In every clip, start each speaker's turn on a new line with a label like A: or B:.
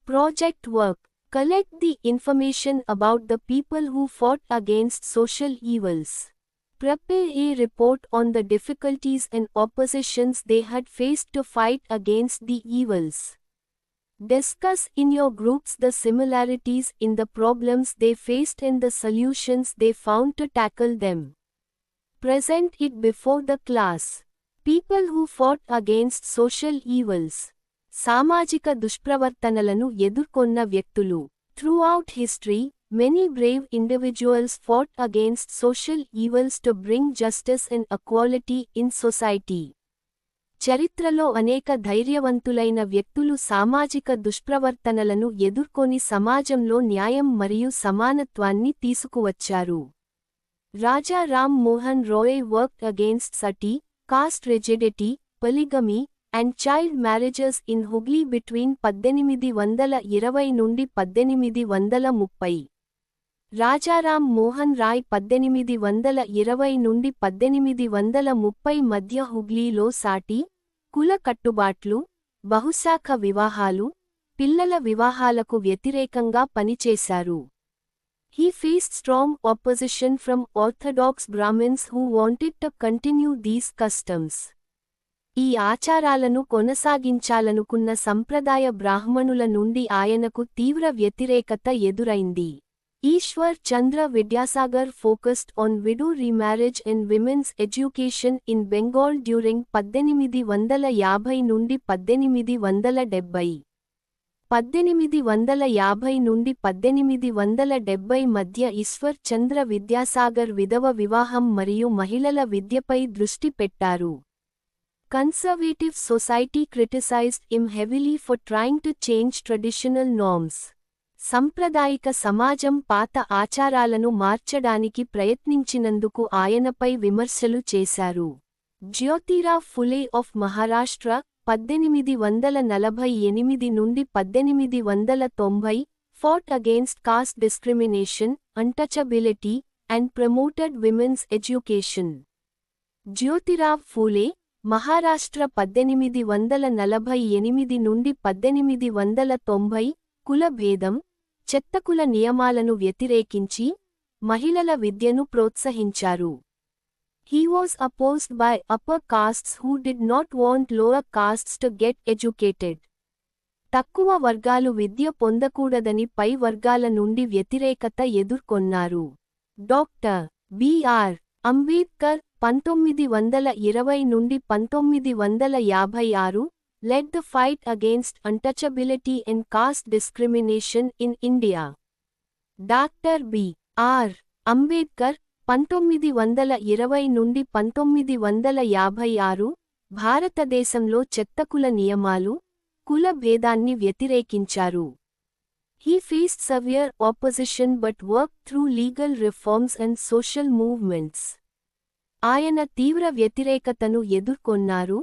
A: Project work. Collect the information about the people who fought against social evils. Prepare a report on the difficulties and oppositions they had faced to fight against the evils. Discuss in your groups the similarities in the problems they faced and the solutions they found to tackle them. Present it before the class. People who fought against social evils. సామాజిక దుష్ప్రవర్తనలను ఎదుర్కొన్న వ్యక్తులు. Throughout history, many brave individuals fought against social evils to bring justice and equality in society. చరిత్రలో అనేక ధైర్యవంతులైన వ్యక్తులు సామాజిక దుష్ప్రవర్తనలను ఎదుర్కొని సమాజంలో న్యాయం మరియు సమానత్వాన్ని తీసుకువచ్చారు. రాజా Ram Mohan Roy worked against sati, caste rigidity, polygamy, and child marriages in Hooghly between 1820 నుండి 1830. రాజారాం మోహన్ రాయ్ 1820 నుండి 1830 మధ్య హుగ్లీలో సాటి, కుల కట్టుబాట్లు, బహుశాఖ వివాహాలు, పిల్లల వివాహాలకు వ్యతిరేకంగా పనిచేశారు. He faced strong opposition from Orthodox Brahmins who wanted to continue these customs. ఈ ఆచారాలను కొనసాగించాలనుకున్న సంప్రదాయ బ్రాహ్మణుల నుండి ఆయనకు తీవ్ర వ్యతిరేకత ఎదురైంది. ఈశ్వర్ చంద్ర Vidyasagar focused on widow remarriage and women's education in Bengal during 1850 నుండి 1870. 1850 నుండి 1870 మధ్య ఈశ్వర్ చంద్ర విద్యాసాగర్ విధవ వివాహం మరియు మహిళల విద్యపై దృష్టి పెట్టారు. Conservative society criticized him heavily for trying to change traditional norms. సంప్రదాయిక సమాజం పాత ఆచారాలను మార్చడానికి ప్రయత్నించినందుకు ఆయనపై విమర్శలు చేశారు. జ్యోతిరావ్ ఫులే ఆఫ్ మహారాష్ట్ర 1848 నుండి 1890 fought against caste discrimination, untouchability, and promoted women's education. Jyotirao Phule, Maharashtra 1848 నుండి 1890 కుల భేదం, చెత్తకుల నియమాలను వ్యతిరేకించి, మహిళల విద్యను ప్రోత్సహించారు. He was opposed by upper castes who did not want lower castes to get educated. తక్కువ వర్గాలు విద్య పొందకూడదని పై వర్గాల నుండి వ్యతిరేకత ఎదుర్కొన్నారు. డాక్టర్ బిఆర్ అంబేద్కర్ 1920 నుండి 1956 led the fight against untouchability and caste discrimination in India. Doctor BR Ambedkar 1920 నుండి 1956 భారతదేశంలో చెత్తకుల నియమాలు, కుల భేదాన్ని వ్యతిరేకించారు. He faced severe opposition but worked through legal reforms and social movements. ఆయన తీవ్ర వ్యతిరేకతను ఎదుర్కొన్నారు,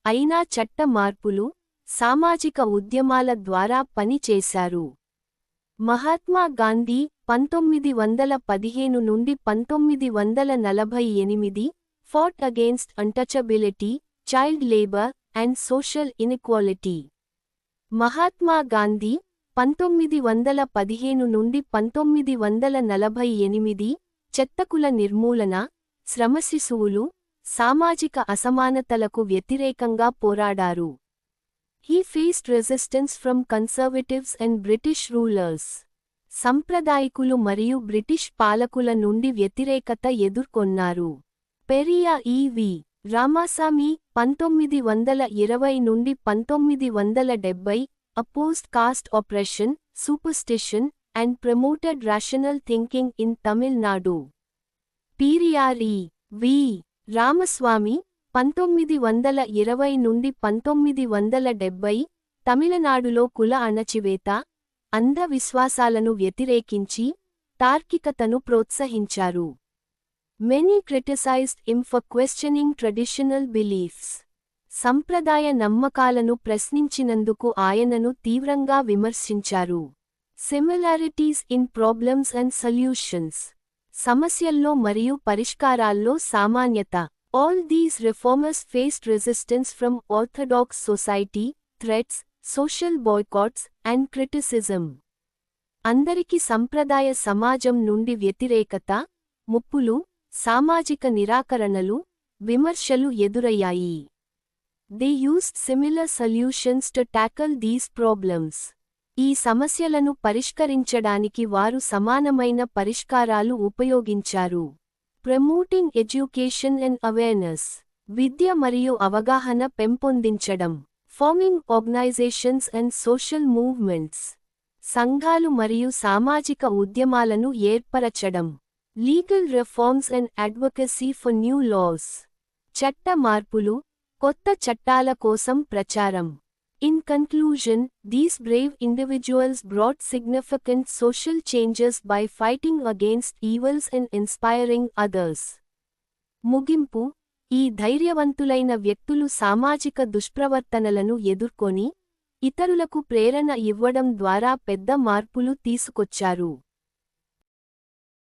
A: అయినా చట్ట మార్పులు, సామాజిక ఉద్యమాల ద్వారా పనిచేశారు. మహాత్మా గాంధీ 1915 నుండి 1948 fought against untouchability, child labor, and social inequality. Mahatma Gandhi 1915 నుండి 1948 చెత్తకుల నిర్మూలన, శ్రమశిశువులు, సామాజిక అసమానతలకు వ్యతిరేకంగా పోరాడారు. He faced resistance from conservatives and British rulers. సంప్రదాయకులు మరియు బ్రిటిష్ పాలకుల నుండి వ్యతిరేకత ఎదుర్కొన్నారు. పెరియా ఈవి రామసామి 1920 నుండి 1970 opposed caste oppression, superstition, and promoted rational thinking in Tamil Nadu. పీరియార్ వి రామస్వామి 1920 నుండి 1970 తమిళనాడులో కుల అణచివేత, అంధవిశ్వాసాలను వ్యతిరేకించి, తార్కికతను ప్రోత్సహించారు. Many criticized him for questioning traditional beliefs. సంప్రదాయ నమ్మకాలను ప్రశ్నించినందుకు ఆయనను తీవ్రంగా విమర్శించారు. Similarities in problems and solutions. సమస్యల్లో మరియు పరిష్కారాల్లో సామాన్యత. All these reformers faced resistance from orthodox society, threats, social boycotts, and criticism. అందరికి సంప్రదాయ సమాజం నుండి వ్యతిరేకత, ముప్పులు, సామాజిక నిరాకరణలు, విమర్శలు ఎదురయ్యాయి. They used similar solutions to tackle these problems. ఈ సమస్యలను పరిష్కరించడానికి వారు సమానమైన పరిష్కారాలు ఉపయోగించారు. Promoting education and awareness. విద్య మరియు అవగాహన పెంపొందించడం. Forming organizations and social movements. సంఘాలు మరియు సామాజిక ఉద్యమాలను ఏర్పరచడం. Legal reforms and advocacy for new laws. చట్ట మార్పులు, కొత్త చట్టాల కోసం ప్రచారం. In conclusion, these brave individuals brought significant social changes by fighting against evils and inspiring others. ముగింపు, ఈ ధైర్యవంతులైన వ్యక్తులు సామాజిక దుష్ప్రవర్తనలను ఎదుర్కొని, ఇతరులకు ప్రేరణ ఇవ్వడం ద్వారా పెద్ద మార్పులు తీసుకొచ్చారు.